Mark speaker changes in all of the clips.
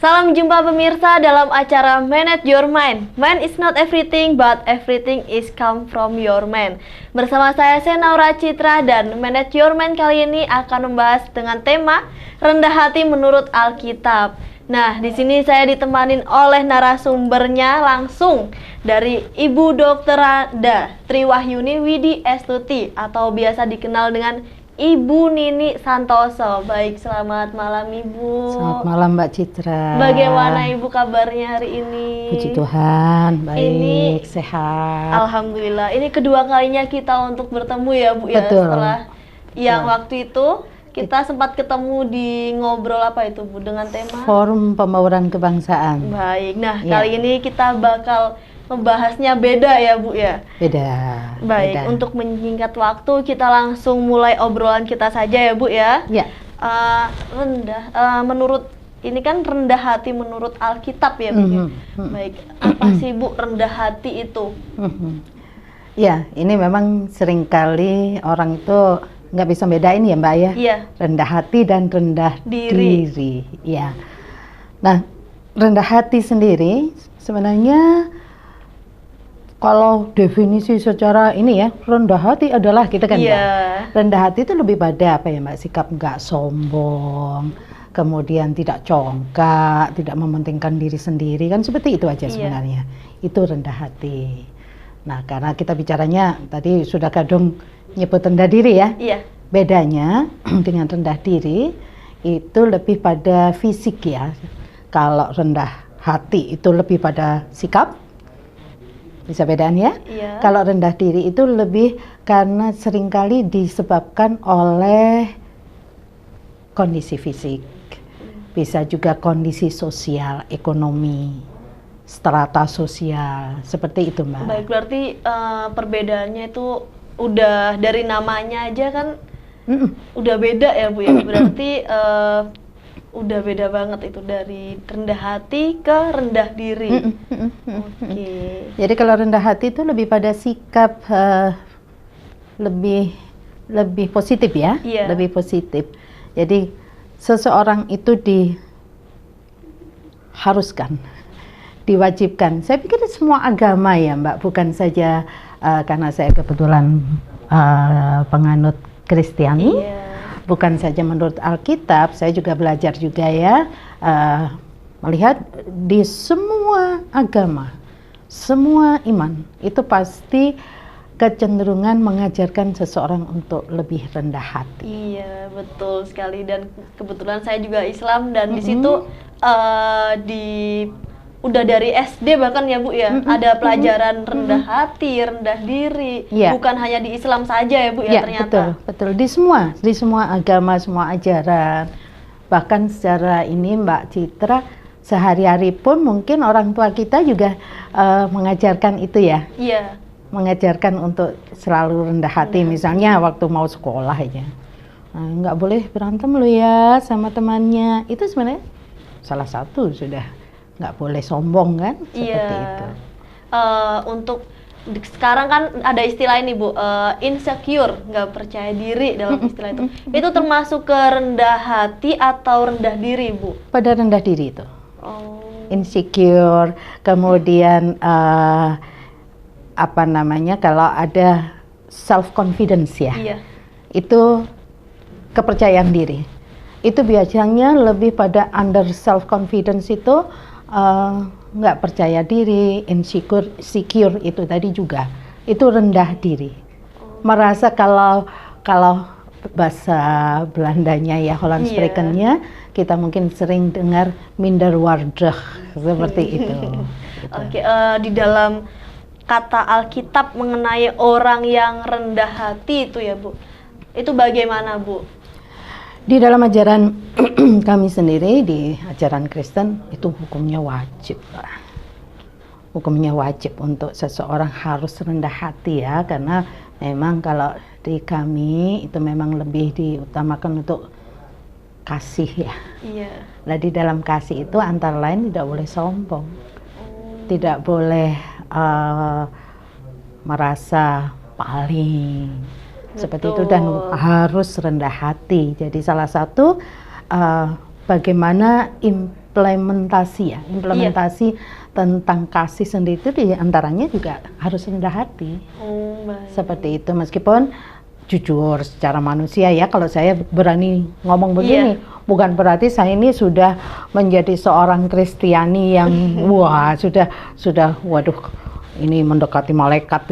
Speaker 1: Salam jumpa pemirsa dalam acara Manage Your Mind. Mind is not everything, but everything is come from your mind. Bersama saya Senaura Citra dan Manage Your Mind kali ini akan membahas dengan tema rendah hati menurut Alkitab. Nah, di sini saya ditemanin oleh narasumbernya langsung dari Ibu Dr. Triwahyuni Widi Estuti atau biasa dikenal dengan Ibu Nini Santoso. Baik, selamat malam Ibu.
Speaker 2: Selamat malam Mbak Citra.
Speaker 1: Bagaimana Ibu kabarnya hari ini?
Speaker 2: Puji Tuhan, baik, sehat.
Speaker 1: Alhamdulillah. Ini kedua kalinya kita untuk bertemu ya Bu.
Speaker 2: Betul.
Speaker 1: Ya, setelah yang waktu itu kita sempat ketemu di ngobrol apa itu Bu dengan tema
Speaker 2: Forum Pembauran Kebangsaan.
Speaker 1: Baik. Nah, kali ini kita bakal membahasnya beda ya Bu ya.
Speaker 2: Beda.
Speaker 1: Baik,
Speaker 2: beda.
Speaker 1: untuk menyingkat waktu kita langsung mulai obrolan kita saja ya Bu ya.
Speaker 2: Ya.
Speaker 1: Menurut ini kan rendah hati menurut Alkitab ya Bu. Ya? Baik, apa sih Bu rendah hati itu?
Speaker 2: Ya, ini memang seringkali orang itu nggak bisa bedain ya Mbak ya.
Speaker 1: Iya.
Speaker 2: Rendah hati dan rendah diri. Ya. Nah, rendah hati sendiri sebenarnya kalau definisi secara ini ya, rendah hati adalah kita kan ya. Rendah hati itu lebih pada apa ya Mbak, sikap nggak sombong, kemudian tidak congkak, tidak mementingkan diri sendiri, kan seperti itu aja sebenarnya. Itu rendah hati. Nah, karena kita bicaranya tadi sudah kadung nyebut rendah diri ya.
Speaker 1: Iya.
Speaker 2: Bedanya dengan rendah diri itu lebih pada fisik ya. Kalau rendah hati itu lebih pada sikap. Bisa bedaan ya?
Speaker 1: Iya.
Speaker 2: Kalau rendah diri itu lebih karena seringkali disebabkan oleh kondisi fisik. Bisa juga kondisi sosial, ekonomi, strata sosial, seperti itu Mbak.
Speaker 1: Baik, berarti perbedaannya itu udah dari namanya aja kan udah beda ya Bu ya. Berarti udah beda banget itu dari rendah hati ke rendah diri. Oke.
Speaker 2: Jadi kalau rendah hati itu lebih pada sikap lebih positif ya, lebih positif. Jadi seseorang itu diharuskan, diwajibkan. Saya pikir semua agama ya Mbak, bukan saja karena saya kebetulan penganut Kristiani. Bukan saja menurut Alkitab, saya juga belajar juga ya, melihat di semua agama, semua iman, itu pasti kecenderungan mengajarkan seseorang untuk lebih rendah hati.
Speaker 1: Iya, betul sekali. Dan kebetulan saya juga Islam dan di situ udah dari SD bahkan ya Bu ya, ada pelajaran rendah hati, rendah diri, bukan hanya di Islam saja ya Bu ya, ternyata.
Speaker 2: Betul, di semua agama, semua ajaran. Bahkan secara ini Mbak Citra, sehari-hari pun mungkin orang tua kita juga mengajarkan itu ya.
Speaker 1: Iya.
Speaker 2: Mengajarkan untuk selalu rendah hati, misalnya waktu mau sekolah aja. Nggak boleh berantem lo ya sama temannya. Itu sebenarnya salah satu sudah. Nggak boleh sombong kan, seperti itu.
Speaker 1: Untuk sekarang kan ada istilah ini Bu, insecure, nggak percaya diri dalam istilah itu. Itu termasuk ke rendah hati atau rendah diri Bu?
Speaker 2: Pada rendah diri itu. Insecure, kemudian apa namanya, kalau ada self confidence ya, itu kepercayaan diri. Itu biasanya lebih pada under self confidence itu nggak percaya diri, insecure itu tadi juga, itu rendah diri. Merasa kalau bahasa Belandanya ya, Hollandsprekennya, kita mungkin sering dengar minderwaardig, seperti itu.
Speaker 1: Oke, di dalam kata Alkitab mengenai orang yang rendah hati itu ya Bu, itu bagaimana Bu?
Speaker 2: Di dalam ajaran kami sendiri, di ajaran Kristen, itu hukumnya wajib. Hukumnya wajib untuk seseorang harus rendah hati ya, karena memang kalau di kami itu memang lebih diutamakan untuk kasih ya.
Speaker 1: Iya.
Speaker 2: Nah, di dalam kasih itu antara lain tidak boleh sombong, tidak boleh merasa paling. Seperti itu, dan harus rendah hati. Jadi salah satu bagaimana implementasi ya, implementasi tentang kasih sendiri itu diantaranya juga harus rendah hati.
Speaker 1: Baik.
Speaker 2: Seperti itu, meskipun jujur secara manusia ya, kalau saya berani ngomong begini, bukan berarti saya ini sudah menjadi seorang Kristiani yang wah sudah waduh ini mendekati malaikat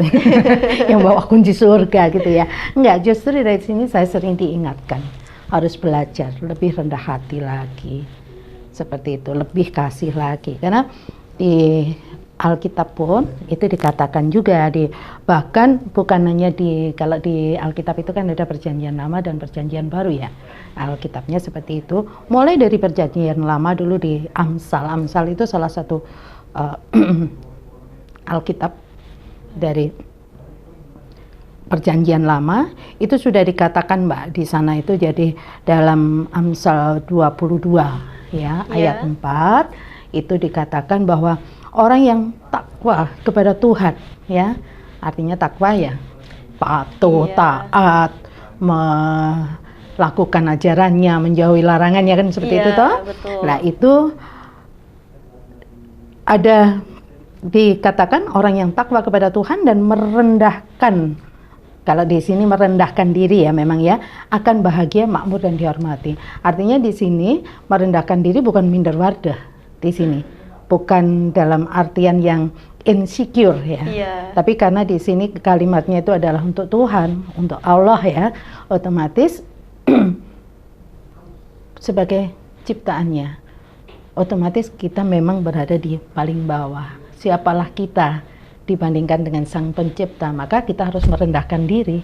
Speaker 2: yang bawa kunci surga gitu ya. Enggak, justru dari sini saya sering diingatkan harus belajar lebih rendah hati lagi, seperti itu, lebih kasih lagi, karena di Alkitab pun itu dikatakan juga bahkan bukan hanya kalau di Alkitab itu kan ada perjanjian lama dan perjanjian baru ya. Alkitabnya seperti itu. Mulai dari perjanjian lama dulu di Amsal. Amsal itu salah satu Alkitab dari perjanjian lama, itu sudah dikatakan Mbak di sana itu, jadi dalam Amsal 22 ya, ayat 4 itu dikatakan bahwa orang yang takwa kepada Tuhan ya, artinya takwa ya patuh, taat, melakukan ajarannya, menjauhi larangannya, kan seperti itu toh. Nah itu ada dikatakan orang yang takwa kepada Tuhan dan merendahkan, kalau di sini merendahkan diri ya memang ya, akan bahagia, makmur dan dihormati. Artinya di sini merendahkan diri bukan minder wardah di sini, bukan dalam artian yang insecure ya, tapi karena di sini kalimatnya itu adalah untuk Tuhan, untuk Allah ya, otomatis sebagai ciptaannya, otomatis kita memang berada di paling bawah. Siapalah kita dibandingkan dengan Sang Pencipta, maka kita harus merendahkan diri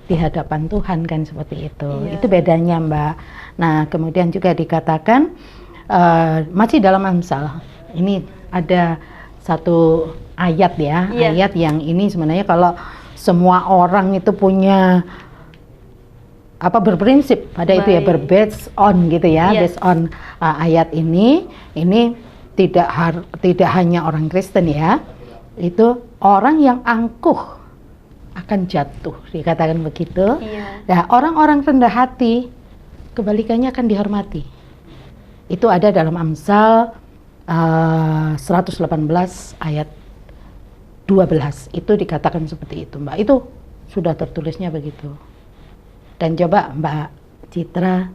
Speaker 2: di hadapan Tuhan, kan seperti itu. Itu bedanya Mbak. Nah kemudian juga dikatakan masih dalam Amsal, ini ada satu ayat ya, ayat yang ini sebenarnya kalau semua orang itu punya berprinsip pada itu ya, based on gitu ya, based on ayat ini tidak hanya orang Kristen ya, itu orang yang angkuh akan jatuh, dikatakan begitu. Nah, orang-orang rendah hati kebalikannya akan dihormati. Itu ada dalam Amsal 118 ayat 12, itu dikatakan seperti itu Mbak, itu sudah tertulisnya begitu. Dan coba Mbak Citra,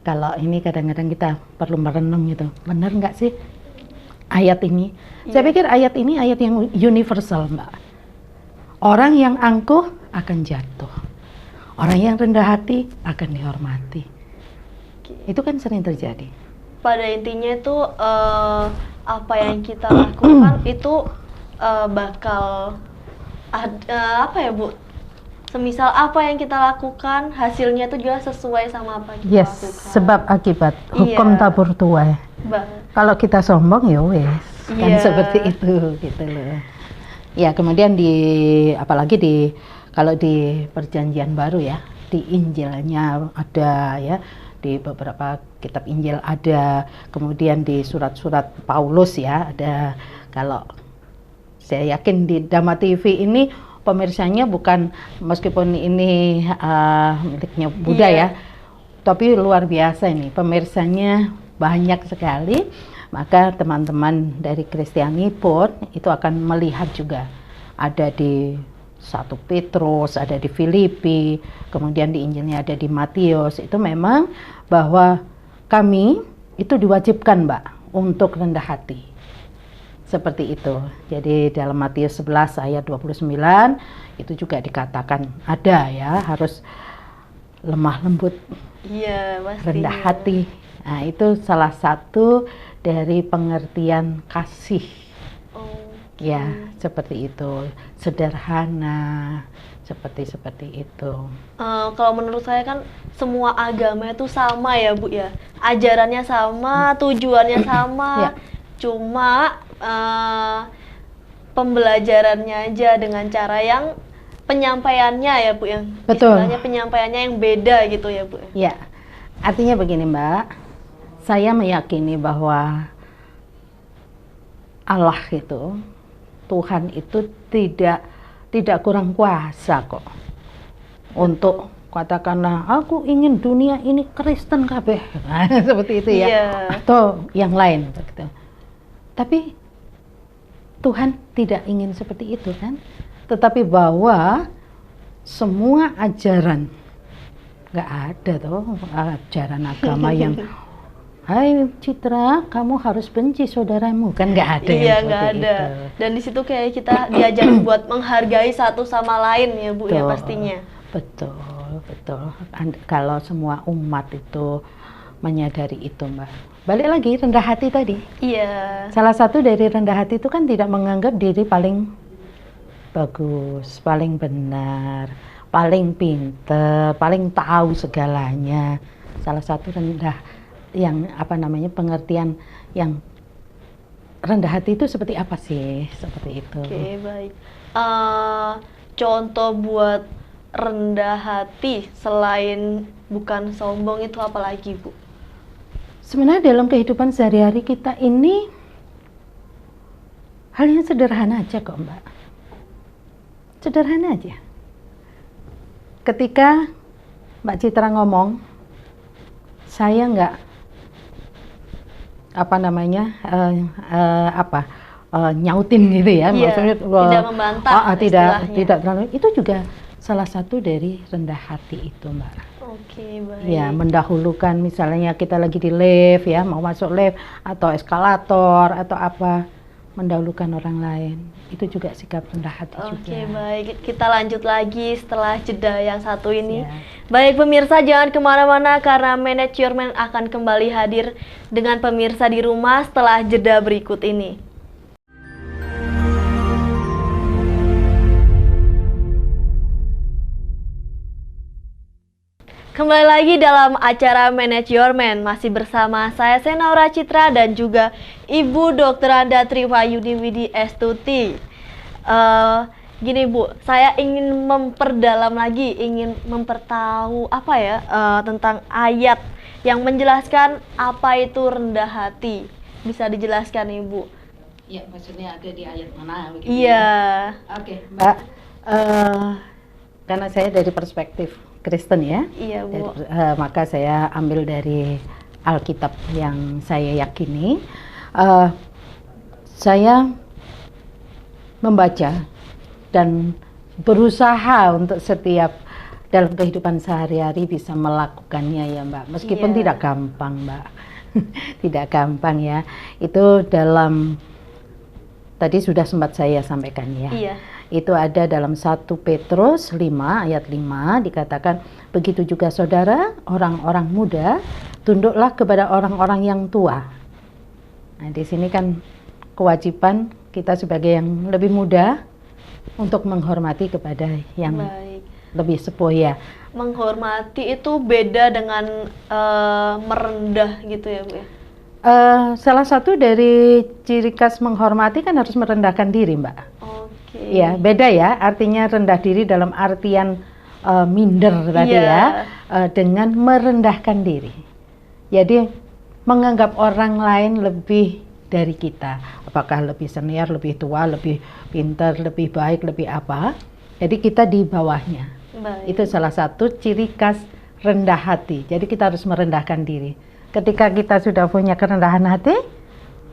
Speaker 2: kalau ini kadang-kadang kita perlu merenung gitu, benar nggak sih ayat ini? Saya pikir ayat ini ayat yang universal Mbak. Orang yang angkuh akan jatuh, orang yang rendah hati akan dihormati. Itu kan sering terjadi.
Speaker 1: Pada intinya itu apa yang kita lakukan itu bakal apa ya Bu? Semisal apa yang kita lakukan, hasilnya itu juga sesuai sama apa yang kita lakukan.
Speaker 2: Sebab akibat, hukum tabur tuai. Kalau kita sombong ya wes, kan seperti itu gitu loh. Ya kemudian apalagi kalau di perjanjian baru ya, di Injilnya ada ya, di beberapa kitab Injil ada, kemudian di surat-surat Paulus ya ada. Kalau saya yakin di Dhamma TV ini pemirsanya bukan, meskipun ini miliknya Buddha ya, tapi luar biasa ini pemirsanya banyak sekali. Maka teman-teman dari Kristiani pun itu akan melihat juga ada di 1 Petrus, ada di Filipi, kemudian di Injilnya ada di Matius. Itu memang bahwa kami itu diwajibkan Mbak untuk rendah hati. Seperti itu. Jadi dalam Matius 11 ayat 29 itu juga dikatakan ada ya, harus lemah lembut, rendah hati. Nah itu salah satu dari pengertian kasih. Ya seperti itu, sederhana, seperti itu.
Speaker 1: Kalau menurut saya kan semua agama itu sama ya Bu ya, ajarannya sama, tujuannya sama, cuma pembelajarannya aja dengan cara yang penyampaiannya ya Bu, yang istilahnya penyampaiannya yang beda gitu ya Bu.
Speaker 2: Ya, artinya begini Mbak, saya meyakini bahwa Allah itu, Tuhan itu tidak kurang kuasa kok untuk katakanlah aku ingin dunia ini Kristen kabeh. Nah, seperti itu ya.
Speaker 1: Iya.
Speaker 2: Atau yang lain gitu. Tapi Tuhan tidak ingin seperti itu kan? Tetapi bahwa semua ajaran, nggak ada tuh ajaran agama yang Hai Citra, kamu harus benci saudaramu, kan nggak ada.
Speaker 1: Iya,
Speaker 2: yang
Speaker 1: nggak
Speaker 2: seperti
Speaker 1: ada.
Speaker 2: itu.
Speaker 1: Dan di situ kayak kita diajarin buat menghargai satu sama lain ya Bu ya
Speaker 2: Betul,
Speaker 1: pastinya.
Speaker 2: betul. Kalau semua umat itu menyadari itu, Mbak. Balik lagi rendah hati tadi.
Speaker 1: Iya.
Speaker 2: Salah satu dari rendah hati itu kan tidak menganggap diri paling bagus, paling benar, paling pinter, paling tahu segalanya. Salah satu yang pengertian yang rendah hati itu seperti apa sih? Seperti itu.
Speaker 1: Oke, baik. Contoh buat rendah hati selain bukan sombong itu apa lagi, Bu?
Speaker 2: Sebenarnya dalam kehidupan sehari-hari kita ini hal yang sederhana aja kok, Mbak. Sederhana aja. Ketika Mbak Citra ngomong, saya nggak nyautin gitu ya,
Speaker 1: Iya,
Speaker 2: maksudnya
Speaker 1: tidak membantah istilahnya.
Speaker 2: tidak terlalu, itu juga salah satu dari rendah hati itu, Mbak.
Speaker 1: Oke, baik.
Speaker 2: Ya, mendahulukan misalnya kita lagi di lift ya, mau masuk lift atau eskalator atau apa, mendahulukan orang lain. Itu juga sikap rendah hati juga.
Speaker 1: Oke, baik. Kita lanjut lagi setelah jeda yang satu ini.
Speaker 2: Ya.
Speaker 1: Baik, pemirsa jangan kemana-mana karena Manage Your Mind akan kembali hadir dengan pemirsa di rumah setelah jeda berikut ini. Kembali lagi dalam acara Manage Your Mind, masih bersama saya Senaura Citra dan juga Ibu Dr. Anda Triwayuni Widi Estuti. Gini Bu, saya ingin memperdalam lagi, ingin mempertahu tentang ayat yang menjelaskan apa itu rendah hati. Bisa dijelaskan Ibu?
Speaker 2: Ya, maksudnya ada di ayat mana?
Speaker 1: Iya.
Speaker 2: Oke, Mbak. Karena saya dari perspektif Kristen ya,
Speaker 1: Iya Bu.
Speaker 2: maka saya ambil dari Alkitab yang saya yakini. Saya membaca dan berusaha untuk setiap dalam kehidupan sehari-hari bisa melakukannya ya Mbak, meskipun
Speaker 1: Iya.
Speaker 2: tidak gampang Mbak. Tidak gampang ya, itu dalam tadi sudah sempat saya sampaikan ya.
Speaker 1: Iya.
Speaker 2: Itu ada dalam 1 Petrus 5 ayat 5 dikatakan, begitu juga saudara, orang-orang muda, tunduklah kepada orang-orang yang tua. Nah, di sini kan kewajiban kita sebagai yang lebih muda untuk menghormati kepada yang
Speaker 1: Baik.
Speaker 2: lebih sepuh ya.
Speaker 1: Menghormati itu beda dengan merendah gitu ya Bu ya?
Speaker 2: Salah satu dari ciri khas menghormati kan harus merendahkan diri Mbak.
Speaker 1: Oke.
Speaker 2: Ya, beda ya, artinya rendah diri dalam artian minder tadi
Speaker 1: Iya.
Speaker 2: ya, dengan merendahkan diri. Jadi menganggap orang lain lebih dari kita, apakah lebih senior, lebih tua, lebih pintar, lebih baik, lebih apa. Jadi kita di bawahnya.
Speaker 1: Baik.
Speaker 2: Itu salah satu ciri khas rendah hati. Jadi kita harus merendahkan diri. Ketika kita sudah punya kerendahan hati,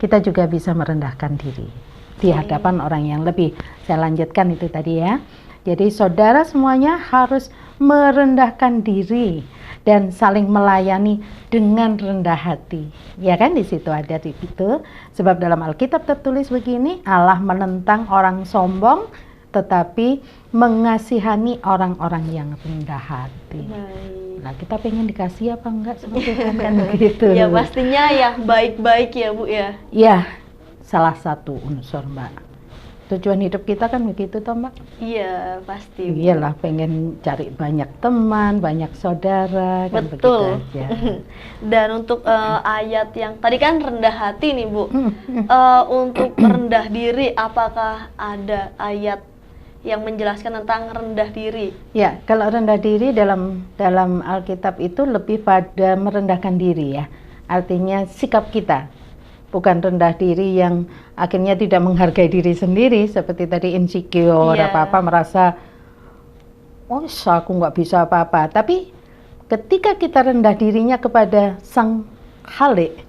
Speaker 2: kita juga bisa merendahkan diri di hadapan orang yang lebih. Saya lanjutkan itu tadi ya. Jadi saudara semuanya harus merendahkan diri dan saling melayani dengan rendah hati. Ya kan, di situ ada di situ. Sebab dalam Alkitab tertulis begini, Allah menentang orang sombong tetapi mengasihani orang-orang yang rendah hati.
Speaker 1: Baik.
Speaker 2: Nah, kita pengen dikasih apa enggak sama Tuhan kan begitu.
Speaker 1: Ya pastinya yang baik-baik ya Bu ya.
Speaker 2: Ya, salah satu unsur Mbak. Tujuan hidup kita kan begitu toh Mbak.
Speaker 1: Iya pasti. Bu.
Speaker 2: Iyalah, pengen cari banyak teman, banyak saudara, kan
Speaker 1: Betul.
Speaker 2: begitu aja.
Speaker 1: Dan untuk ayat yang tadi kan rendah hati nih Bu. Untuk rendah diri, apakah ada ayat yang menjelaskan tentang rendah diri?
Speaker 2: Ya, kalau rendah diri dalam Alkitab itu lebih pada merendahkan diri ya. Artinya sikap kita. Bukan rendah diri yang akhirnya tidak menghargai diri sendiri seperti tadi insecure
Speaker 1: Iya.
Speaker 2: apa-apa, merasa oh aku nggak bisa apa-apa. Tapi ketika kita rendah dirinya kepada Sang Khalik,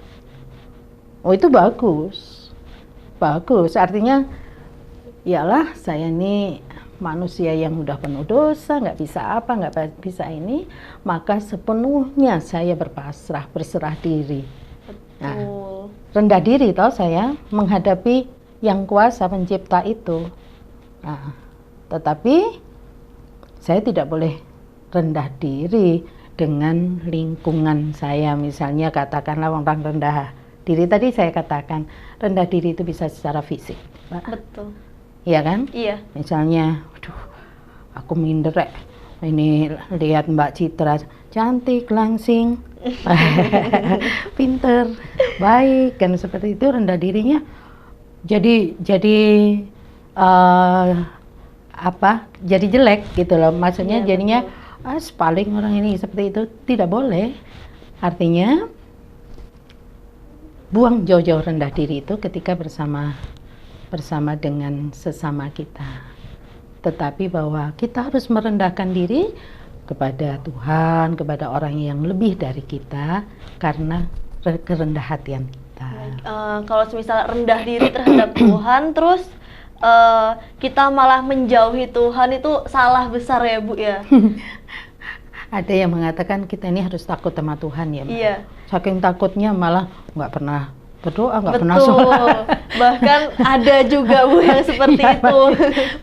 Speaker 2: oh itu bagus. Bagus, artinya iyalah saya ini manusia yang udah penuh dosa, nggak bisa apa, nggak bisa ini, maka sepenuhnya saya berserah diri. Nah, rendah diri toh saya menghadapi yang kuasa pencipta itu. Nah, tetapi saya tidak boleh rendah diri dengan lingkungan saya. Misalnya katakanlah orang rendah diri, tadi saya katakan rendah diri itu bisa secara fisik, Mbak.
Speaker 1: Betul.
Speaker 2: Iya kan?
Speaker 1: Iya.
Speaker 2: Misalnya, aduh, aku minder ini lihat Mbak Citra cantik, langsing, pinter, baik, kan seperti itu rendah dirinya. Jadi jadi jelek gitu loh. Maksudnya
Speaker 1: Ya,
Speaker 2: jadinya paling orang ini seperti itu, tidak boleh. Artinya buang jauh-jauh rendah diri itu ketika bersama dengan sesama kita, tetapi bahwa kita harus merendahkan diri kepada Tuhan, kepada orang yang lebih dari kita karena kerendah hatian kita.
Speaker 1: Kalau misalnya rendah diri terhadap Tuhan, terus kita malah menjauhi Tuhan, itu salah besar ya Bu ya.
Speaker 2: Ada yang mengatakan kita ini harus takut sama Tuhan ya, Mbak.
Speaker 1: Iya.
Speaker 2: Saking takutnya malah nggak pernah berdoa, nggak pernah
Speaker 1: Betul.
Speaker 2: sholat.
Speaker 1: Bahkan ada juga Bu yang seperti
Speaker 2: Ya,
Speaker 1: itu.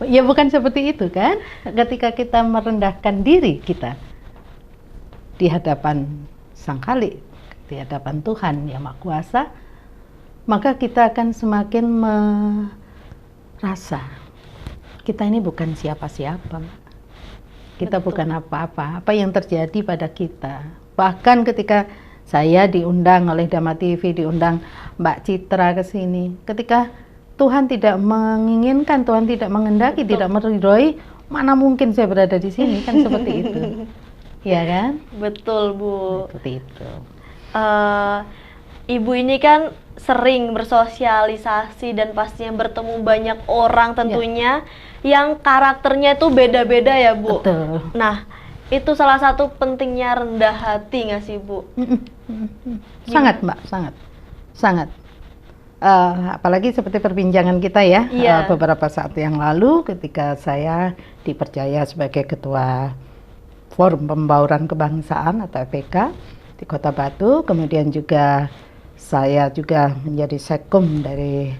Speaker 2: Ya bukan seperti itu kan? Ketika kita merendahkan diri kita di hadapan Sang Khalik, di hadapan Tuhan Yang Maha Kuasa, maka kita akan semakin merasa kita ini bukan siapa-siapa. Kita
Speaker 1: Betul.
Speaker 2: bukan apa-apa. Apa yang terjadi pada kita. Bahkan ketika saya diundang oleh Dhamma TV, diundang Mbak Citra ke sini. Ketika Tuhan tidak menginginkan, Tuhan tidak mengendaki,
Speaker 1: Betul.
Speaker 2: tidak meridhoi, mana mungkin saya berada di sini, kan seperti itu. Iya kan?
Speaker 1: Betul Bu.
Speaker 2: Seperti itu.
Speaker 1: Ibu ini kan sering bersosialisasi dan pastinya bertemu banyak orang tentunya yang karakternya itu beda-beda ya Bu.
Speaker 2: Betul.
Speaker 1: Nah, itu salah satu pentingnya rendah hati nggak sih Bu?
Speaker 2: Sangat Mbak, sangat. Apalagi seperti perbincangan kita ya,
Speaker 1: Iya.
Speaker 2: beberapa saat yang lalu ketika saya dipercaya sebagai ketua Forum Pembauran Kebangsaan atau FPK di Kota Batu, kemudian juga saya juga menjadi sekum dari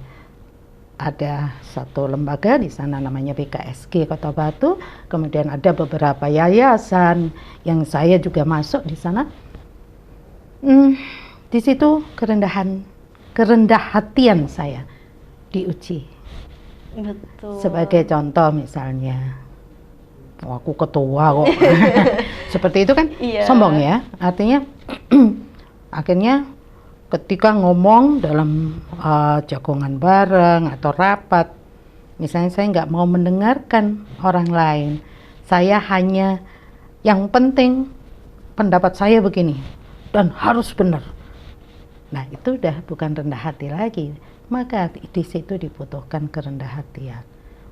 Speaker 2: ada satu lembaga di sana namanya BKSG Kota Batu, kemudian ada beberapa yayasan yang saya juga masuk di sana. Di situ kerendah hatian saya diuji.
Speaker 1: Betul.
Speaker 2: Sebagai contoh misalnya, aku ketua kok, seperti itu kan
Speaker 1: Iya.
Speaker 2: sombong ya. Artinya akhirnya ketika ngomong dalam jagongan bareng atau rapat, misalnya saya nggak mau mendengarkan orang lain, saya hanya yang penting pendapat saya begini dan harus benar. Nah itu udah bukan rendah hati lagi, maka di situ dibutuhkan kerendah hatian.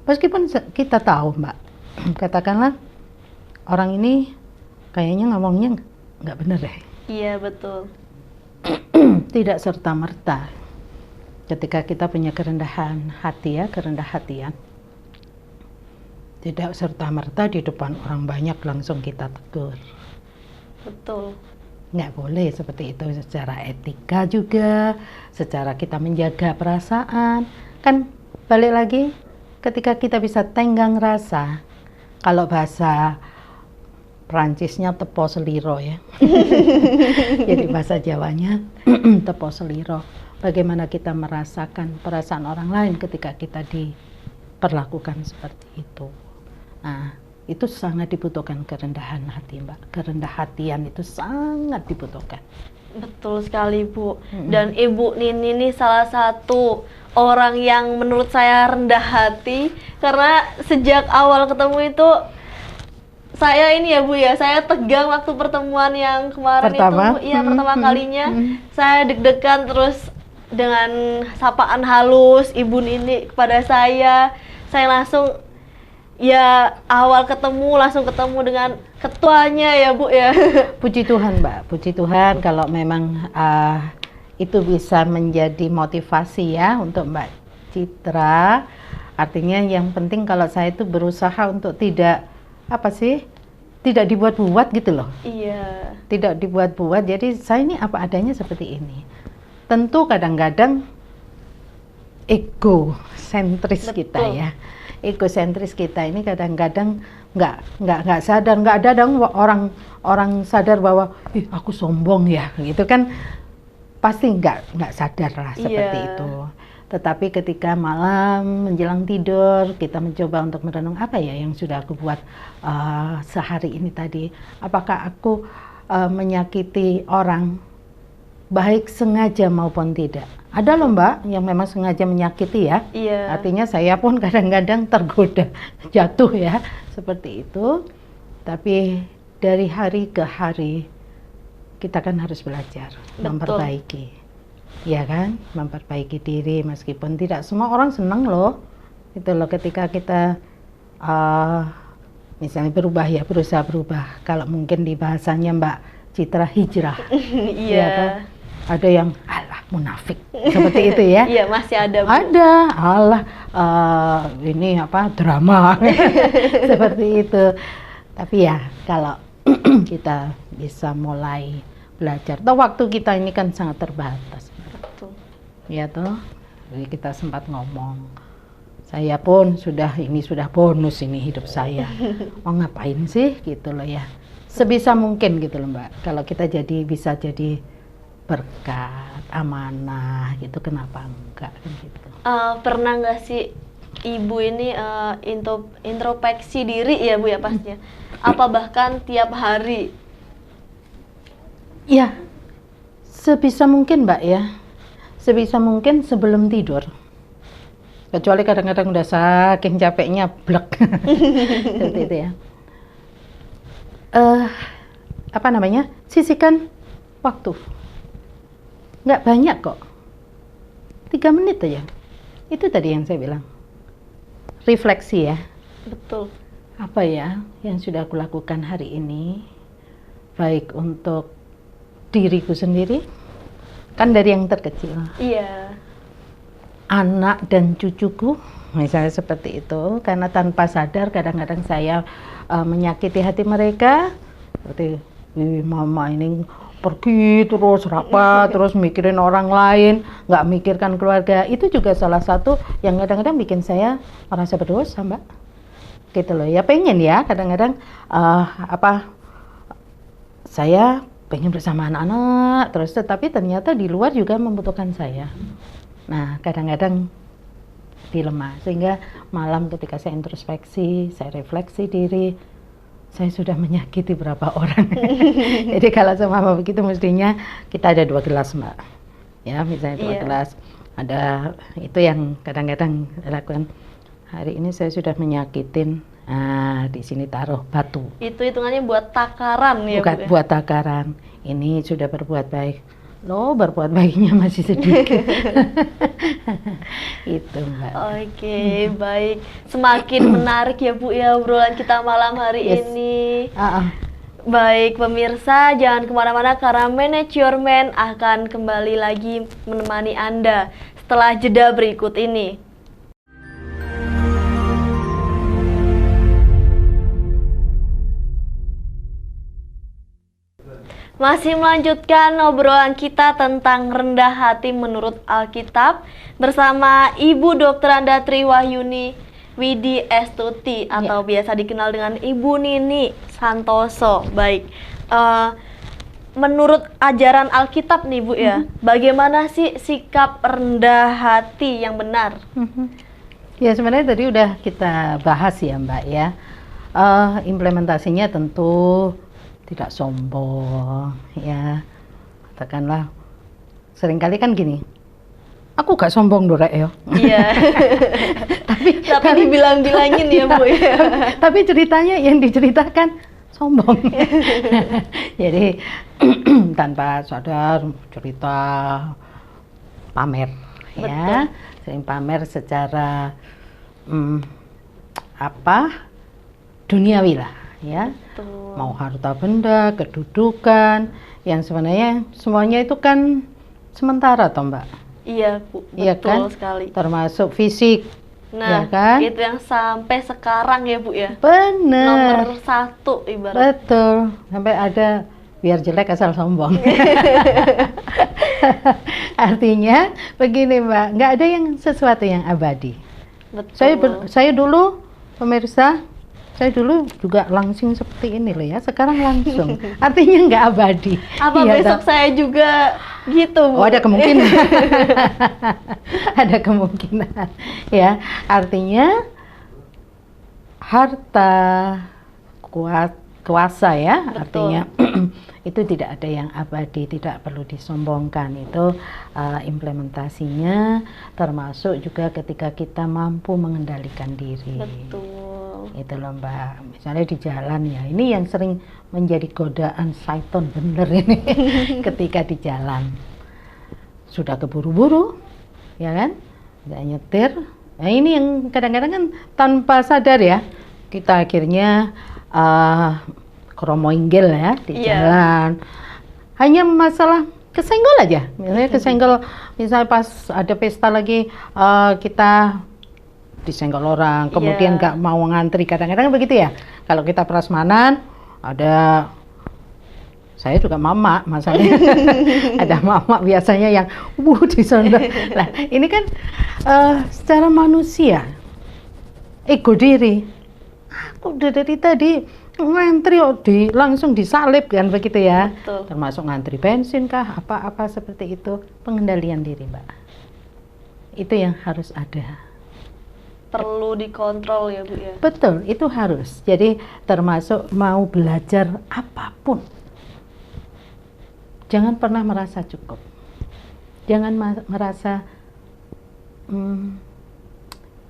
Speaker 2: Meskipun kita tahu Mbak, katakanlah orang ini kayaknya ngomongnya nggak benar deh.
Speaker 1: Iya betul.
Speaker 2: Tidak serta-merta ketika kita punya kerendahan hati ya, kerendah hatian, tidak serta-merta di depan orang banyak langsung kita tegur.
Speaker 1: Betul.
Speaker 2: Nggak boleh seperti itu, secara etika juga, secara kita menjaga perasaan. Kan balik lagi, ketika kita bisa tenggang rasa, kalau bahasa Prancisnya tepo seliro ya. Jadi bahasa Jawanya tepo seliro. Bagaimana kita merasakan perasaan orang lain ketika kita diperlakukan seperti itu. Nah, itu sangat dibutuhkan kerendahan hati, Mbak. Kerendah hatian itu sangat dibutuhkan.
Speaker 1: Betul sekali Bu. Dan Ibu Nini ini salah satu orang yang menurut saya rendah hati, karena sejak awal ketemu itu saya ini ya Bu ya, saya tegang waktu pertemuan yang kemarin
Speaker 2: Pertama?
Speaker 1: itu. Iya, pertama kalinya saya deg-degan, terus dengan sapaan halus Ibu Nini kepada saya langsung ya awal ketemu langsung ketemu dengan ketuanya ya Bu ya.
Speaker 2: Puji Tuhan Mbak, puji Tuhan kalau memang itu bisa menjadi motivasi ya untuk Mbak Citra. Artinya yang penting kalau saya itu berusaha untuk tidak tidak dibuat-buat gitu loh.
Speaker 1: Iya.
Speaker 2: Tidak dibuat-buat, jadi saya ini apa adanya seperti ini. Tentu kadang-kadang egosentris kita ya. Egosentris kita ini kadang-kadang nggak sadar, nggak ada dong orang sadar bahwa aku sombong ya gitu kan, pasti nggak sadar lah seperti itu. Tetapi ketika malam menjelang tidur kita mencoba untuk merenung apa ya yang sudah aku buat sehari ini tadi, apakah aku menyakiti orang baik sengaja maupun tidak. Ada loh Mbak yang memang sengaja menyakiti ya.
Speaker 1: Iya.
Speaker 2: Artinya saya pun kadang-kadang tergoda jatuh ya seperti itu. Tapi dari hari ke hari kita kan harus belajar memperbaiki, ya kan, memperbaiki diri meskipun tidak semua orang senang loh. Itu loh ketika kita misalnya berubah ya, berusaha berubah. Kalau mungkin di bahasanya Mbak Citra hijrah.
Speaker 1: Iya.
Speaker 2: Ya, kan? Ada yang alah munafik seperti itu ya.
Speaker 1: Iya masih ada Bu.
Speaker 2: Ada alah ini apa drama seperti itu. Tapi ya kalau kita bisa mulai belajar, toh waktu kita ini kan sangat terbatas.
Speaker 1: Betul.
Speaker 2: Ya toh, jadi kita sempat ngomong. Saya pun sudah bonus ini hidup saya. Mau ngapain sih gitu loh ya. Sebisa mungkin gitu loh Mbak. Kalau kita bisa jadi berkat, amanah gitu, kenapa enggak kan gitu.
Speaker 1: Pernah nggak sih Ibu ini introspeksi diri ya Bu ya pastinya? Apa bahkan tiap hari?
Speaker 2: Ya, sebisa mungkin Mbak ya. Sebisa mungkin sebelum tidur. Kecuali kadang-kadang udah saking capeknya blek. Seperti itu ya. Sisihkan waktu. Nggak banyak kok. 3 menit aja. Itu tadi yang saya bilang. Refleksi ya.
Speaker 1: Betul.
Speaker 2: Apa ya yang sudah aku lakukan hari ini? Baik untuk diriku sendiri, kan dari yang terkecil.
Speaker 1: Iya.
Speaker 2: Anak dan cucuku, misalnya seperti itu. Karena tanpa sadar kadang-kadang saya menyakiti hati mereka. Seperti mama ini pergi terus rapat, terus mikirin orang lain, nggak mikirkan keluarga. Itu juga salah satu yang kadang-kadang bikin saya merasa berdosa Mbak. Gitu loh ya, pengen ya kadang-kadang saya pengen bersama anak-anak terus, tetapi ternyata di luar juga membutuhkan saya. Nah kadang-kadang dilema, sehingga malam ketika saya introspeksi, saya refleksi diri, saya sudah menyakiti berapa orang. Jadi kalau sama begitu mestinya kita ada 2 gelas Mbak ya, misalnya 2 gelas. Ada itu yang kadang-kadang lakukan. Hari ini saya sudah menyakitin, di sini taruh batu.
Speaker 1: Itu hitungannya buat takaran ya?
Speaker 2: Bukan buat takaran. Ini sudah berbuat baik. Loh, berbuat baiknya masih sedikit. Itu Mbak.
Speaker 1: Oke, baik. Semakin menarik ya Bu ya obrolan kita malam hari ini. Baik pemirsa, jangan kemana-mana karena Manage Your Man akan kembali lagi menemani Anda setelah jeda berikut ini. Masih melanjutkan obrolan kita tentang rendah hati menurut Alkitab bersama Ibu Dr. Anda Triwahyuni Widi Estuti atau biasa dikenal dengan Ibu Nini Santoso. Baik, menurut ajaran Alkitab nih Bu ya, bagaimana sih sikap rendah hati yang benar?
Speaker 2: Ya sebenarnya tadi udah kita bahas ya Mbak ya. Implementasinya tentu tidak sombong ya, katakanlah seringkali kan gini, aku gak sombong Dorek ya.
Speaker 1: Iya. tapi dibilang-bilangin ya Bu ya.
Speaker 2: Tapi ceritanya yang diceritakan sombong. Jadi tanpa sadar cerita pamer. Ya, sering pamer secara duniawi lah ya.
Speaker 1: Betul.
Speaker 2: Mau harta benda, kedudukan, yang sebenarnya semuanya itu kan sementara toh Mbak.
Speaker 1: Iya Bu,
Speaker 2: Iya
Speaker 1: betul
Speaker 2: kan?
Speaker 1: sekali.
Speaker 2: Termasuk fisik.
Speaker 1: Nah,
Speaker 2: ya kan?
Speaker 1: itu yang sampai sekarang ya Bu ya.
Speaker 2: Bener.
Speaker 1: Nomor 1 ibarat.
Speaker 2: Betul. Sampai ada biar jelek asal sombong. Artinya begini Mbak, nggak ada yang sesuatu yang abadi.
Speaker 1: Betul.
Speaker 2: Saya dulu pemirsa, saya dulu juga langsing seperti ini loh ya. Sekarang langsung, artinya nggak abadi.
Speaker 1: Apa
Speaker 2: Iya,
Speaker 1: besok saya juga gitu Bu?
Speaker 2: Oh, ada kemungkinan. Ada kemungkinan. Ya, artinya harta, kuasa ya,
Speaker 1: Betul.
Speaker 2: artinya itu tidak ada yang abadi, tidak perlu disombongkan. Itu implementasinya, termasuk juga ketika kita mampu mengendalikan diri.
Speaker 1: Betul.
Speaker 2: Itu loh Mbak, misalnya di jalan ya, ini yang sering menjadi godaan syaiton bener ini. Ketika di jalan sudah keburu-buru ya kan, nggak nyetir. Nah ini yang kadang-kadang kan tanpa sadar ya, kita akhirnya kromoinggil ya di jalan. Hanya masalah kesenggol aja, misalnya kesenggol, misalnya pas ada pesta lagi kita disenggol orang, kemudian nggak mau ngantri, kadang-kadang begitu ya. Kalau kita prasmanan, ada saya juga mama, masalahnya ada mama biasanya yang disondok. Nah ini kan secara manusia, ego diri. Aku udah dari tadi ngantri langsung disalib kan begitu ya.
Speaker 1: Betul.
Speaker 2: Termasuk ngantri bensin kah, apa-apa seperti itu. Pengendalian diri Mbak, itu yang harus ada.
Speaker 1: Perlu dikontrol ya Bu ya.
Speaker 2: Betul, itu harus. Jadi termasuk mau belajar apapun, jangan pernah merasa cukup. Jangan merasa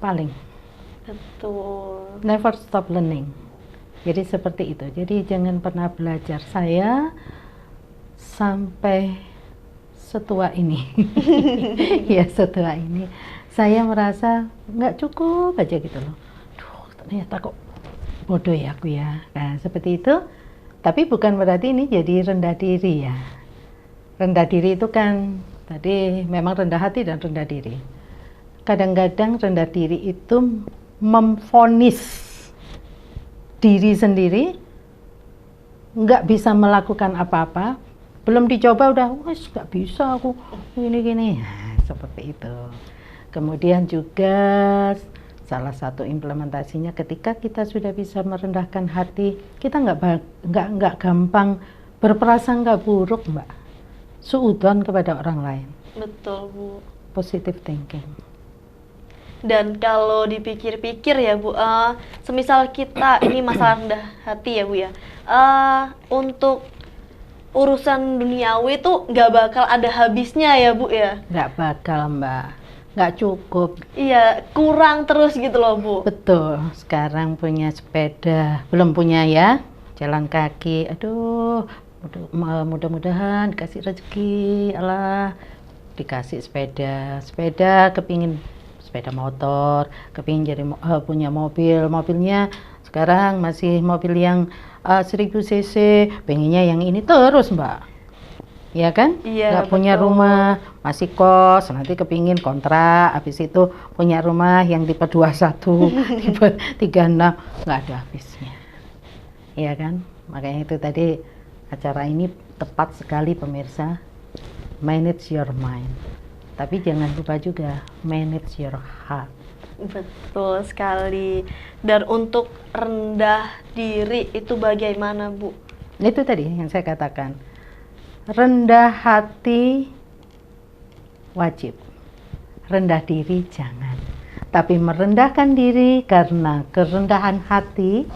Speaker 2: paling.
Speaker 1: Betul.
Speaker 2: Never stop learning. Jadi seperti itu. Jadi jangan pernah belajar. Saya sampai setua ini, ya setua ini, saya merasa nggak cukup aja gitu loh. Duh, ternyata kok bodoh ya aku ya. Nah seperti itu. Tapi bukan berarti ini jadi rendah diri ya. Rendah diri itu kan tadi memang rendah hati dan rendah diri. Kadang-kadang rendah diri itu memvonis diri sendiri, nggak bisa melakukan apa-apa, belum dicoba udah, wes nggak bisa aku gini-gini, nah, seperti itu. Kemudian juga salah satu implementasinya ketika kita sudah bisa merendahkan hati, kita nggak gampang berprasangka buruk Mbak, suudzon kepada orang lain.
Speaker 1: Betul Bu.
Speaker 2: Positive thinking.
Speaker 1: Dan kalau dipikir-pikir ya Bu, semisal kita ini masalah rendah hati ya Bu ya, untuk urusan duniawi itu nggak bakal ada habisnya ya Bu ya?
Speaker 2: Nggak bakal Mbak, nggak cukup.
Speaker 1: Iya, kurang terus gitu loh Bu.
Speaker 2: Betul, sekarang punya sepeda, belum punya ya, jalan kaki, aduh, mudah-mudahan dikasih rezeki, Allah, dikasih sepeda kepingin sepeda motor, kepingin jadi punya mobilnya sekarang masih mobil yang 1000 cc, pengennya yang ini terus Mbak, ya kan?
Speaker 1: Iya,
Speaker 2: Nggak punya
Speaker 1: betul.
Speaker 2: rumah, masih kos, nanti kepingin kontrak, habis itu punya rumah yang tipe 21, tipe 36, nggak ada habisnya, ya kan? Makanya itu tadi acara ini tepat sekali pemirsa, manage your mind. Tapi jangan lupa juga manage your heart.
Speaker 1: Betul sekali. Dan untuk rendah diri itu bagaimana Bu?
Speaker 2: Itu tadi yang saya katakan. Rendah hati wajib. Rendah diri jangan. Tapi merendahkan diri karena kerendahan hati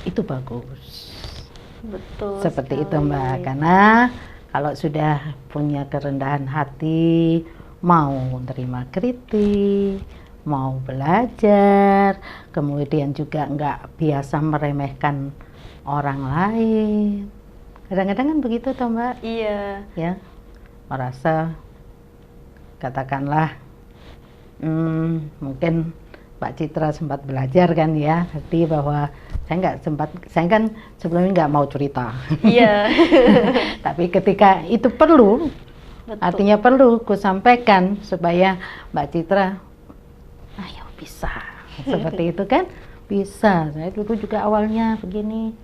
Speaker 2: itu bagus.
Speaker 1: Betul.
Speaker 2: Seperti
Speaker 1: sekali.
Speaker 2: itu Mbak. Karena kalau sudah punya kerendahan hati, mau terima kritik, mau belajar, kemudian juga nggak biasa meremehkan orang lain. Kadang-kadang kan begitu toh Mbak?
Speaker 1: Iya.
Speaker 2: Ya, merasa katakanlah mungkin Mbak Citra sempat belajar kan ya, tadi bahwa saya kan sebelumnya nggak mau cerita.
Speaker 1: Iya.
Speaker 2: Tapi ketika itu perlu,
Speaker 1: Betul.
Speaker 2: artinya perlu ku sampaikan supaya Mbak Citra, ayo bisa, seperti itu kan, bisa. Saya dulu juga awalnya begini,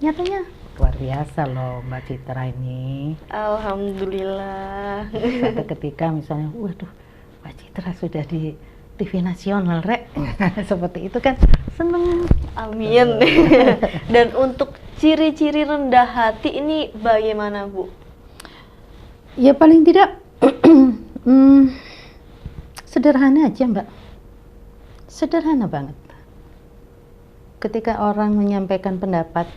Speaker 2: nyatanya luar biasa loh Mbak Citra ini.
Speaker 1: Alhamdulillah.
Speaker 2: Satu ketika misalnya, waduh, Mbak Citra sudah di TV nasional, Rek. Seperti itu kan, seneng.
Speaker 1: Amin. Dan untuk ciri-ciri rendah hati ini bagaimana, Bu?
Speaker 2: Ya paling tidak sederhana aja, Mbak. Sederhana banget. Ketika orang menyampaikan pendapat,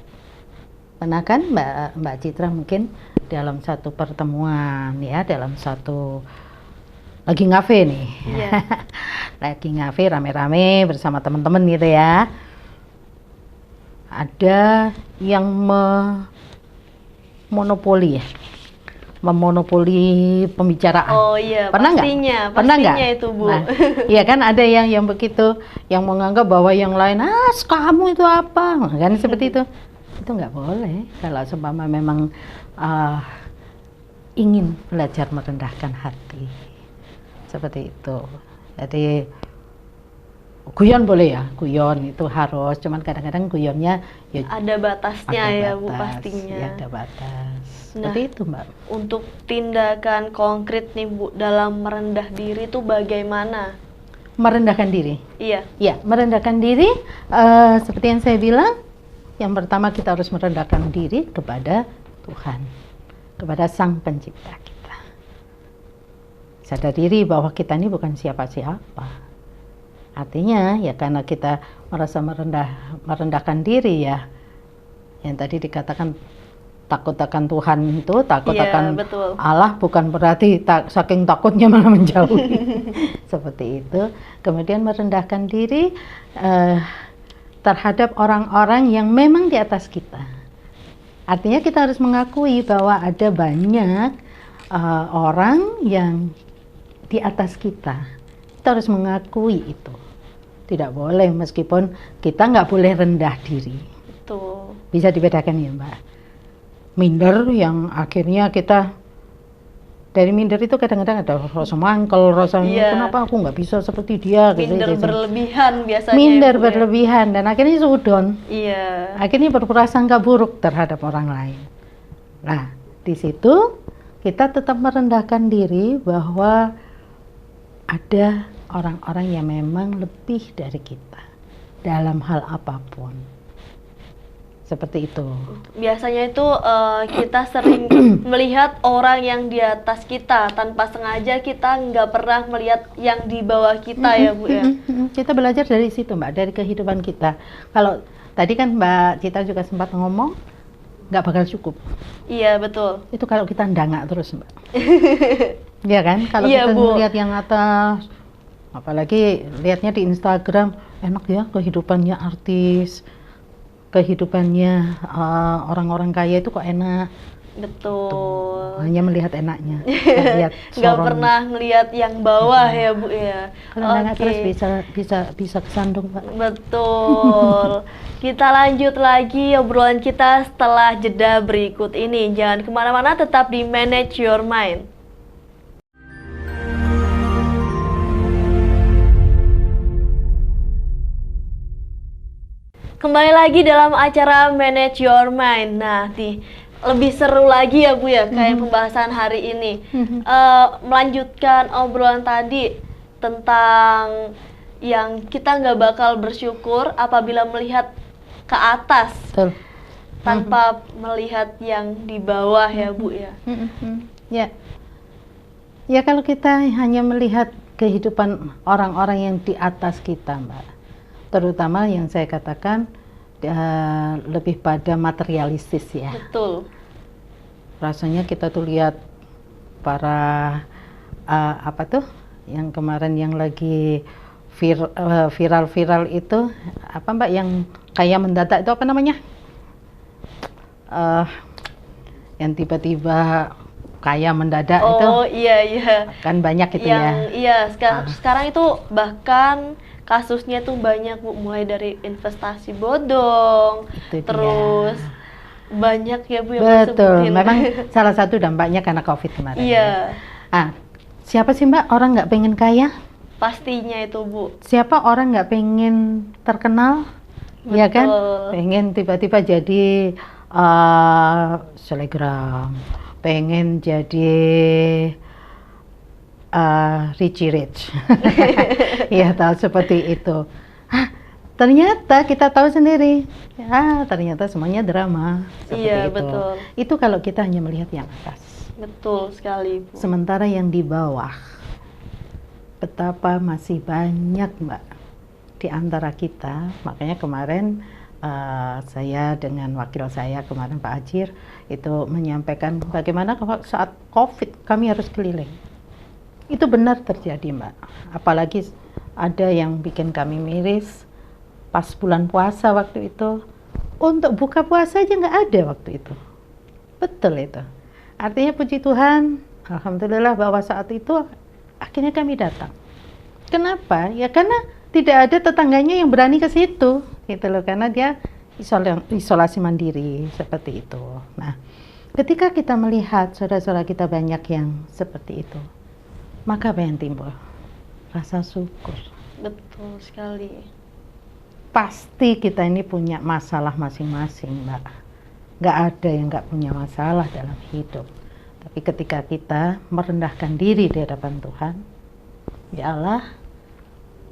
Speaker 2: pernah kan Mbak Citra mungkin dalam satu pertemuan ya, dalam satu lagi ngafe nih.
Speaker 1: Iya.
Speaker 2: Lagi ngafe rame-rame bersama teman-teman gitu ya. Ada yang memonopoli ya. Memonopoli pembicaraan.
Speaker 1: Oh iya,
Speaker 2: Pernah nggak? Pernah nggak?
Speaker 1: Pastinya itu, Bu.
Speaker 2: Nah, iya kan ada yang begitu, yang menganggap bahwa yang lain, kamu itu apa? Kan seperti itu. Itu nggak boleh. Kalau seumpama memang ingin belajar merendahkan hati, seperti itu. Jadi guyon boleh ya, guyon itu harus. Cuman kadang-kadang guyonnya ya
Speaker 1: Ada batasnya
Speaker 2: ada
Speaker 1: ya, Bu,
Speaker 2: batas,
Speaker 1: pastinya.
Speaker 2: ya ada batas.
Speaker 1: Nah,
Speaker 2: Seperti itu, Mbak.
Speaker 1: Untuk tindakan konkret nih, Bu, dalam merendah diri itu bagaimana?
Speaker 2: Merendahkan diri.
Speaker 1: Iya.
Speaker 2: Ya, merendahkan diri seperti yang saya bilang, yang pertama kita harus merendahkan diri kepada Tuhan, kepada Sang Pencipta kita. Sadar diri bahwa kita ini bukan siapa-siapa. Artinya ya karena kita merasa merendahkan diri ya, yang tadi dikatakan takut akan Tuhan itu, takut
Speaker 1: Iya,
Speaker 2: akan
Speaker 1: betul.
Speaker 2: Allah, bukan berarti saking takutnya malah menjauh. Seperti itu. Kemudian merendahkan diri terhadap orang-orang yang memang di atas kita. Artinya kita harus mengakui bahwa ada banyak orang yang di atas kita. Kita harus mengakui itu. Tidak boleh, meskipun kita nggak boleh rendah diri.
Speaker 1: Betul.
Speaker 2: Bisa dibedakan ya, Mbak. Minder yang akhirnya kita, dari minder itu kadang-kadang ada rasa mangkel, rasa
Speaker 1: Iya.
Speaker 2: kenapa aku nggak bisa seperti dia.
Speaker 1: Minder
Speaker 2: gitu.
Speaker 1: berlebihan biasanya.
Speaker 2: Minder
Speaker 1: ya, Bu, ya?
Speaker 2: berlebihan dan akhirnya sudon.
Speaker 1: Iya.
Speaker 2: Akhirnya berprasangka buruk terhadap orang lain. Nah, di situ kita tetap merendahkan diri bahwa ada orang-orang yang memang lebih dari kita dalam hal apapun. Seperti itu.
Speaker 1: Biasanya itu kita sering melihat orang yang di atas kita, tanpa sengaja kita nggak pernah melihat yang di bawah kita ya, Bu ya.
Speaker 2: Kita belajar dari situ, Mbak, dari kehidupan kita. Kalau tadi kan Mbak Citra juga sempat ngomong, nggak bakal cukup.
Speaker 1: Iya, betul.
Speaker 2: Itu kalau kita ndangak terus, Mbak. Iya kan? Kalau
Speaker 1: Iya,
Speaker 2: kita
Speaker 1: Bu.
Speaker 2: lihat yang atas, apalagi lihatnya di Instagram, enak ya kehidupannya artis, kehidupannya orang-orang kaya itu kok enak.
Speaker 1: Betul.
Speaker 2: Hanya melihat enaknya, nggak lihat
Speaker 1: Nggak
Speaker 2: sorong.
Speaker 1: pernah ngelihat yang bawah ya, Bu ya.
Speaker 2: Kalau ndangak
Speaker 1: Oke.
Speaker 2: terus bisa kesandung, Pak.
Speaker 1: Betul. Kita lanjut lagi obrolan kita setelah jeda berikut ini. Jangan kemana-mana, tetap di Manage Your Mind. Kembali lagi dalam acara Manage Your Mind. Nah, lebih seru lagi ya, Bu ya, kayak pembahasan hari ini. Melanjutkan obrolan tadi tentang yang kita nggak bakal bersyukur apabila melihat ke atas
Speaker 2: Betul.
Speaker 1: tanpa melihat yang di bawah ya, Bu ya.
Speaker 2: Ya. Ya kalau kita hanya melihat kehidupan orang-orang yang di atas kita, Mbak. Terutama yang saya katakan lebih pada materialistis ya.
Speaker 1: Betul.
Speaker 2: Rasanya kita tuh lihat para apa tuh yang kemarin yang lagi viral itu apa, Mbak, yang kayak mendadak itu apa namanya? Yang tiba-tiba kaya mendadak itu.
Speaker 1: Oh iya,
Speaker 2: Kan banyak itu
Speaker 1: yang
Speaker 2: ya.
Speaker 1: iya sekarang itu bahkan kasusnya tuh banyak Bu, mulai dari investasi bodong,
Speaker 2: Itu dia.
Speaker 1: terus banyak ya Bu yang
Speaker 2: Betul,
Speaker 1: sebutin.
Speaker 2: memang salah satu dampaknya karena COVID kemarin.
Speaker 1: Iya,
Speaker 2: Ah, siapa sih Mbak orang nggak pengen kaya?
Speaker 1: pastinya itu Bu.
Speaker 2: Siapa orang nggak pengen terkenal? Iya kan?
Speaker 1: Betul.
Speaker 2: Pengen tiba-tiba jadi selebgram, pengen jadi Richie Rich. Iya, tahu seperti itu. Hah, ternyata kita tahu sendiri. Ternyata semuanya drama. Seperti
Speaker 1: Iya,
Speaker 2: itu.
Speaker 1: betul.
Speaker 2: Itu kalau kita hanya melihat yang atas.
Speaker 1: Betul sekali Bu.
Speaker 2: Sementara yang di bawah, betapa masih banyak Mbak di antara kita. Makanya kemarin saya dengan wakil saya kemarin Pak Ajir itu menyampaikan bagaimana saat COVID kami harus keliling. Itu benar terjadi Mbak. Apalagi ada yang bikin kami miris pas bulan puasa waktu itu. Untuk buka puasa aja nggak ada waktu itu. Betul itu. Artinya puji Tuhan, alhamdulillah bahwa saat itu akhirnya kami datang. Kenapa? Ya karena tidak ada tetangganya yang berani ke situ, gitu loh, karena dia isolasi mandiri seperti itu. Nah, ketika kita melihat saudara-saudara kita banyak yang seperti itu, maka apa yang timbul? Rasa syukur.
Speaker 1: Betul sekali.
Speaker 2: Pasti kita ini punya masalah masing-masing, Mbak. Nggak ada yang nggak punya masalah dalam hidup. Tapi ketika kita merendahkan diri di hadapan Tuhan, ya Allah,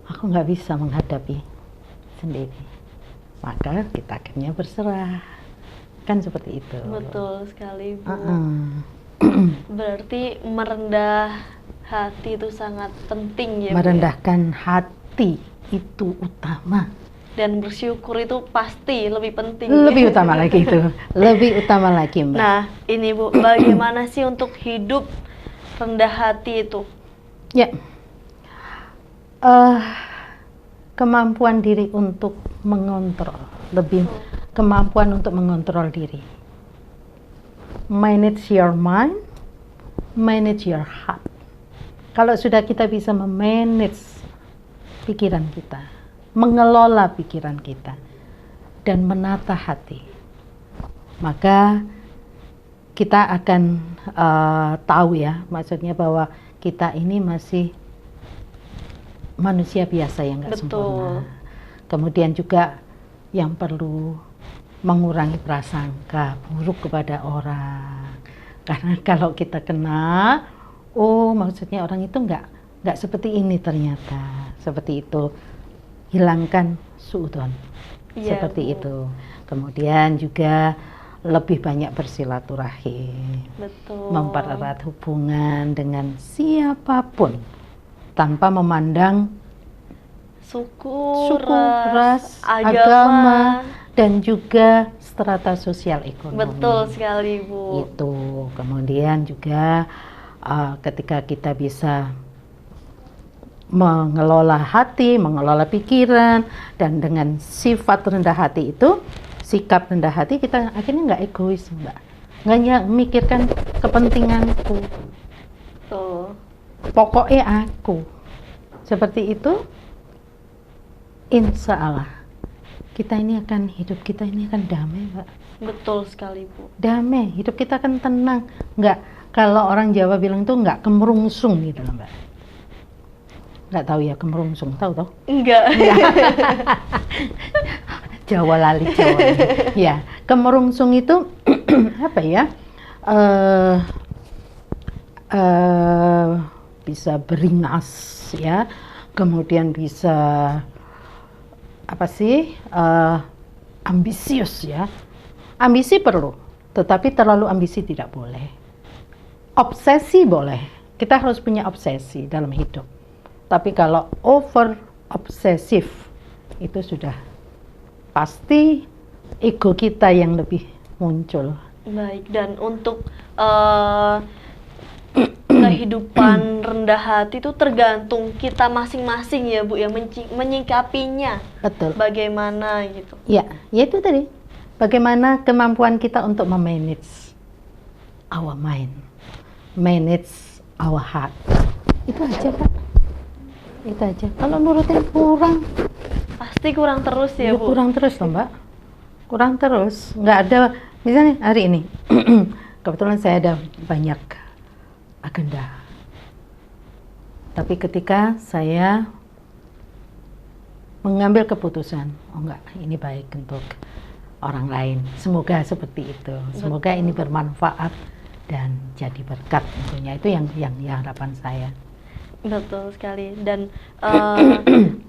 Speaker 2: aku nggak bisa menghadapi sendiri. Maka kita akhirnya berserah. Kan seperti itu.
Speaker 1: Betul sekali Bu. Berarti merendah hati itu sangat penting ya Bu, ya?
Speaker 2: Merendahkan hati itu utama.
Speaker 1: Dan bersyukur itu pasti lebih penting.
Speaker 2: Lebih utama lagi itu. Lebih utama lagi Mbak.
Speaker 1: Nah ini Bu, bagaimana sih untuk hidup rendah hati itu?
Speaker 2: Ya. Kemampuan diri untuk mengontrol, lebih kemampuan untuk mengontrol diri. Manage your mind, manage your heart. Kalau sudah kita bisa memanage pikiran kita, mengelola pikiran kita, dan menata hati, maka kita akan tahu ya, maksudnya bahwa kita ini masih manusia biasa yang nggak sempurna. Kemudian juga yang perlu mengurangi prasangka buruk kepada orang. Karena kalau kita kena, maksudnya orang itu nggak seperti ini ternyata. Seperti itu. Hilangkan suudzon.
Speaker 1: Iya,
Speaker 2: seperti
Speaker 1: Bu.
Speaker 2: itu. Kemudian juga lebih banyak bersilaturahim.
Speaker 1: Betul.
Speaker 2: Mempererat hubungan dengan siapapun tanpa memandang
Speaker 1: suku,
Speaker 2: ras, agama, dan juga strata sosial ekonomi.
Speaker 1: Betul sekali Bu.
Speaker 2: Itu. Kemudian juga ketika kita bisa mengelola hati, mengelola pikiran, dan dengan sifat rendah hati itu, sikap rendah hati, kita akhirnya nggak egois Mbak. Nggak mikirkan kepentinganku.
Speaker 1: Tuh.
Speaker 2: Pokoknya aku. Seperti itu, insya Allah hidup kita ini akan damai Mbak.
Speaker 1: Betul sekali Bu.
Speaker 2: Damai, hidup kita akan tenang. Nggak, kalau orang Jawa bilang itu nggak kemerungsung gitu loh Mbak. Nggak tahu ya kemerungsung, tahu toh?
Speaker 1: Enggak.
Speaker 2: Jawa lali Jawa. Ya, kemerungsung itu apa ya? Bisa beringas ya, kemudian bisa ambisius ya. Ambisi perlu, tetapi terlalu ambisi tidak boleh. Obsesi boleh, kita harus punya obsesi dalam hidup. Tapi kalau over obsesif itu sudah pasti ego kita yang lebih muncul.
Speaker 1: Baik, dan untuk kehidupan rendah hati itu tergantung kita masing-masing ya Bu ya, menyikapinya.
Speaker 2: Betul.
Speaker 1: Bagaimana gitu.
Speaker 2: Ya, itu tadi. Bagaimana kemampuan kita untuk memanage our mind, manage our heart. Itu aja Kak. Itu aja. Kalau nurutin kurang,
Speaker 1: Pasti kurang terus ya,
Speaker 2: ya
Speaker 1: Bu.
Speaker 2: kurang terus loh Mbak. Kurang terus. Nggak ada, misalnya hari ini, kebetulan saya ada banyak agenda. Tapi ketika saya mengambil keputusan, oh enggak, ini baik untuk orang lain. Semoga seperti itu. Semoga ini bermanfaat dan jadi berkat tentunya. Itu yang harapan saya.
Speaker 1: Betul sekali. Dan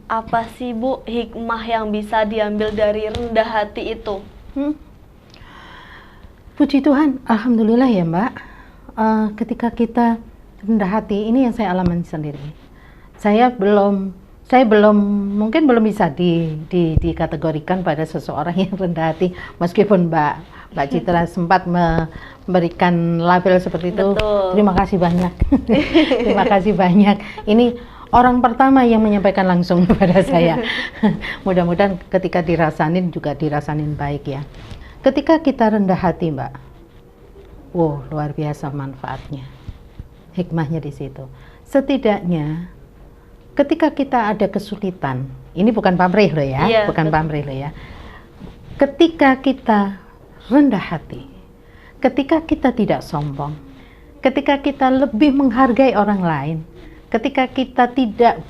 Speaker 1: apa sih Bu hikmah yang bisa diambil dari rendah hati itu?
Speaker 2: Puji Tuhan, alhamdulillah ya Mbak. Ketika kita rendah hati, ini yang saya alami sendiri. Saya mungkin belum bisa dikategorikan pada seseorang yang rendah hati, meskipun Mbak Citra sempat memberikan label seperti itu.
Speaker 1: Betul.
Speaker 2: Terima kasih banyak. Terima kasih banyak. Ini orang pertama yang menyampaikan langsung kepada saya. Mudah-mudahan ketika dirasain juga dirasain baik ya. Ketika kita rendah hati, Mbak, wow, luar biasa manfaatnya. Hikmahnya di situ. Setidaknya ketika kita ada kesulitan, ini bukan pamrih loh ya,
Speaker 1: Iya,
Speaker 2: bukan
Speaker 1: betul.
Speaker 2: pamrih loh ya. Ketika kita rendah hati, ketika kita tidak sombong, ketika kita lebih menghargai orang lain, ketika kita tidak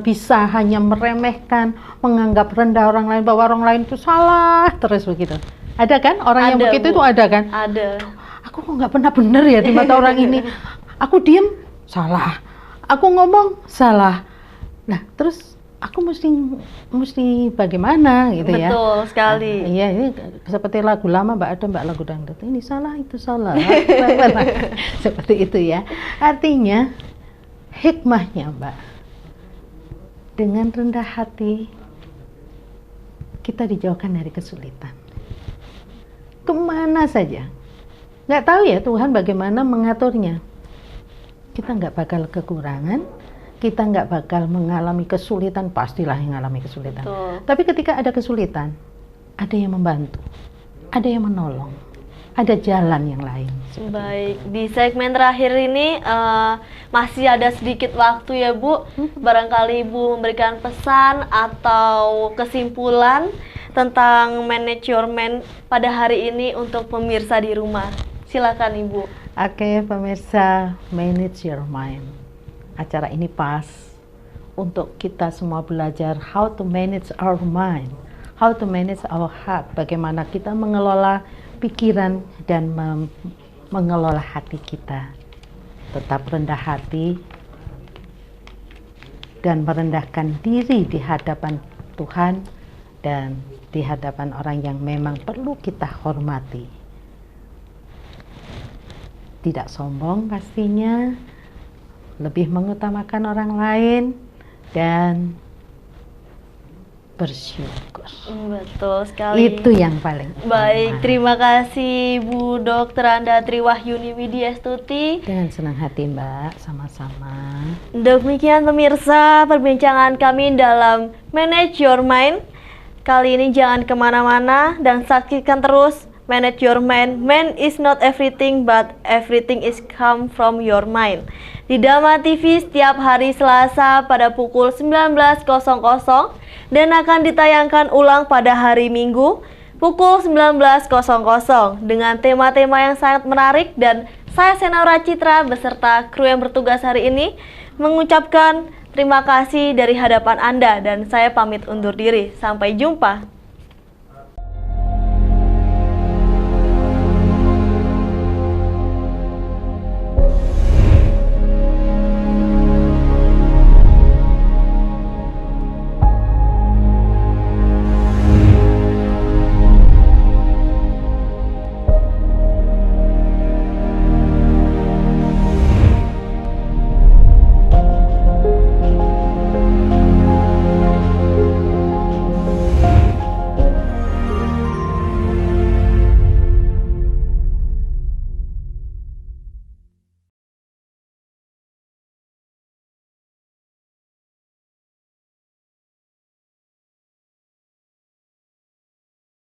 Speaker 2: bisa hanya meremehkan, menganggap rendah orang lain, bahwa orang lain itu salah terus begitu. Ada kan orang yang
Speaker 1: Ada,
Speaker 2: begitu
Speaker 1: Bu.
Speaker 2: itu ada kan?
Speaker 1: Ada.
Speaker 2: Aku kok nggak pernah bener ya di mata orang ini. Aku diem salah, aku ngomong salah. Nah terus aku mesti bagaimana gitu ya?
Speaker 1: Betul sekali.
Speaker 2: Iya, ini seperti lagu lama Mbak lagu dangdut. Ini salah, itu salah. Seperti itu ya. Artinya hikmahnya Mbak, dengan rendah hati kita dijauhkan dari kesulitan. Kemana saja. Nggak tahu ya Tuhan bagaimana mengaturnya. Kita nggak bakal kekurangan, kita nggak bakal mengalami kesulitan, pastilah yang mengalami kesulitan.
Speaker 1: Betul.
Speaker 2: Tapi ketika ada kesulitan, ada yang membantu, ada yang menolong, ada jalan yang lain.
Speaker 1: Baik, di segmen terakhir ini masih ada sedikit waktu ya Bu. Barangkali Ibu memberikan pesan atau kesimpulan tentang Manage Your Mind pada hari ini untuk pemirsa di rumah. Silakan Ibu.
Speaker 2: Oke, pemirsa, Manage Your Mind. Acara ini pas untuk kita semua belajar how to manage our mind, how to manage our heart, bagaimana kita mengelola pikiran dan mengelola hati kita. Tetap rendah hati dan merendahkan diri di hadapan Tuhan dan di hadapan orang yang memang perlu kita hormati. Tidak sombong pastinya, lebih mengutamakan orang lain dan bersyukur.
Speaker 1: Betul sekali.
Speaker 2: Itu yang paling
Speaker 1: Baik,
Speaker 2: utama.
Speaker 1: terima kasih Bu Dr. Anda Triwahyuni Widyastuti.
Speaker 2: Dengan senang hati Mbak, sama-sama.
Speaker 1: Demikian pemirsa perbincangan kami dalam Manage Your Mind. Kali ini jangan kemana-mana dan saksikan terus Manage Your Mind. Man is not everything, but everything is come from your mind. Di Dama TV setiap hari Selasa pada pukul 19.00 dan akan ditayangkan ulang pada hari Minggu pukul 19.00 dengan tema-tema yang sangat menarik. Dan saya Senaura Citra beserta kru yang bertugas hari ini mengucapkan terima kasih dari hadapan Anda dan saya pamit undur diri. Sampai jumpa.